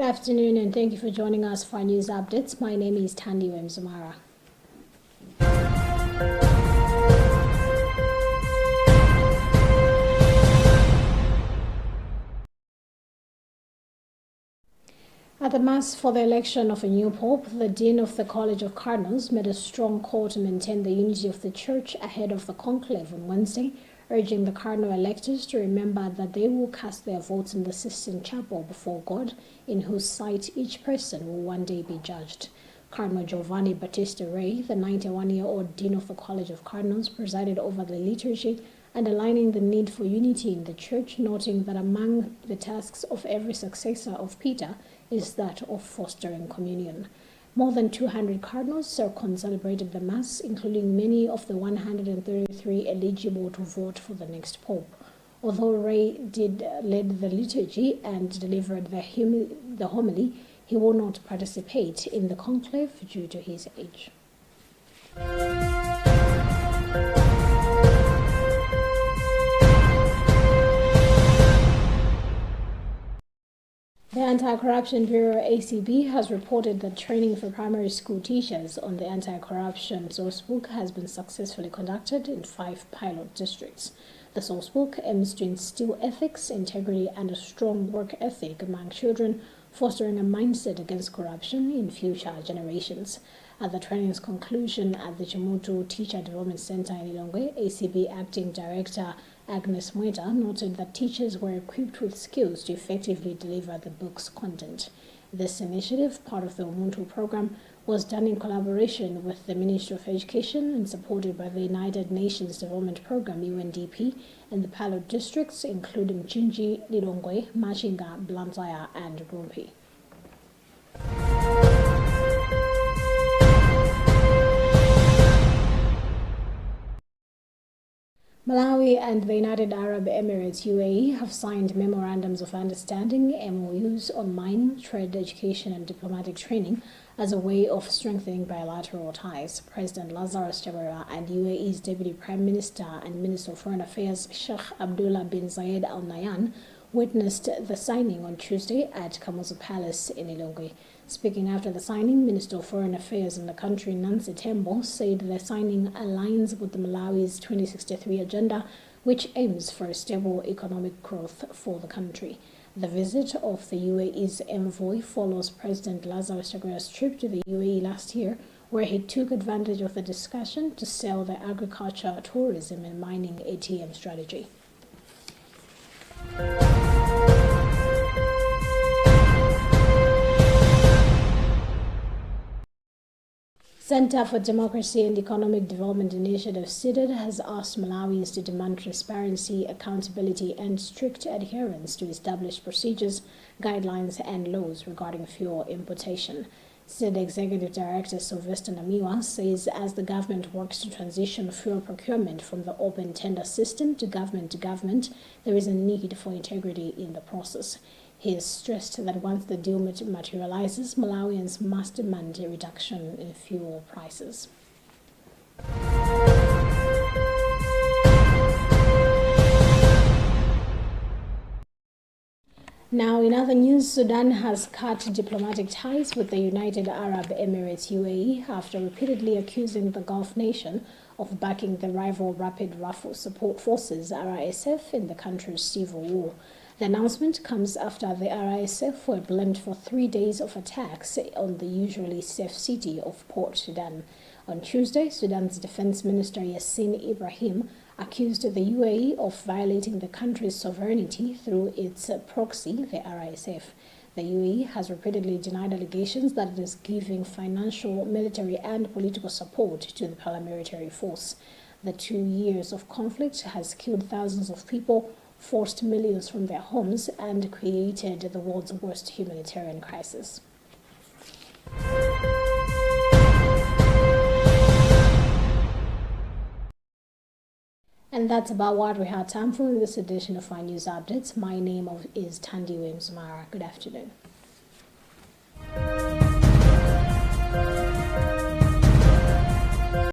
Good afternoon and thank you for joining us for our news updates. My name is Tandy Wemzumara. At the Mass for the election of a new Pope, the Dean of the College of Cardinals made a strong call to maintain the unity of the Church ahead of the conclave on Wednesday, urging the Cardinal electors to remember that they will cast their votes in the Sistine Chapel before God, in whose sight each person will one day be judged. Cardinal Giovanni Battista Re, the 91-year-old Dean of the College of Cardinals, presided over the liturgy, underlining the need for unity in the Church, noting that among the tasks of every successor of Peter is that of fostering communion. More than 200 cardinals celebrated the Mass, including many of the 133 eligible to vote for the next Pope. Although Ray led the liturgy and delivered the homily, he will not participate in the conclave due to his age. The Anti-Corruption Bureau (ACB) has reported that training for primary school teachers on the anti-corruption sourcebook has been successfully conducted in 5 pilot districts. The sourcebook aims to instill ethics, integrity, and a strong work ethic among children, fostering a mindset against corruption in future generations. At the training's conclusion at the Chimutu Teacher Development Center in Ilongwe, ACB Acting Director Agnes Mweta noted that teachers were equipped with skills to effectively deliver the book's content. This initiative, part of the Ubuntu program, was done in collaboration with the Ministry of Education and supported by the United Nations Development Program (UNDP) and the pilot districts including Chinji, Lilongwe, Machinga, Luntha, and Rumpi. Malawi and the United Arab Emirates (UAE) have signed memorandums of understanding (MOUs) on mining, trade, education, and diplomatic training as a way of strengthening bilateral ties. President Lazarus Chakwera and UAE's Deputy Prime Minister and Minister of Foreign Affairs Sheikh Abdullah bin Zayed Al Nahyan witnessed the signing on Tuesday at Kamuzu Palace in Ilongwe. Speaking after the signing, Minister of Foreign Affairs in the country, Nancy Tembo, said the signing aligns with the Malawi's 2063 agenda, which aims for a stable economic growth for the country. The visit of the UAE's envoy follows President Lazarus Chakwera's trip to the UAE last year, where he took advantage of the discussion to sell the agriculture, tourism, and mining ATM strategy. Center for Democracy and Economic Development Initiative (CIDED) has asked Malawians to demand transparency, accountability, and strict adherence to established procedures, guidelines, and laws regarding fuel importation. CIDED Executive Director Sylvester Namiwa says as the government works to transition fuel procurement from the open tender system to government, there is a need for integrity in the process. He has stressed that once the deal materializes, Malawians must demand a reduction in fuel prices. Now, in other news, Sudan has cut diplomatic ties with the United Arab Emirates (UAE) after repeatedly accusing the Gulf nation of backing the rival Rapid Support Forces (RSF) in the country's civil war. The announcement comes after the RSF were blamed for 3 days of attacks on the usually safe city of Port Sudan. On Tuesday, Sudan's Defense Minister Yassin Ibrahim accused the UAE of violating the country's sovereignty through its proxy, the RSF. The UAE has repeatedly denied allegations that it is giving financial, military, and political support to the paramilitary force. The 2 years of conflict has killed thousands of people, forced millions from their homes, and created the world's worst humanitarian crisis. And that's about what we had time for in this edition of our news updates. My name is Tandy Wemzumara. Good afternoon.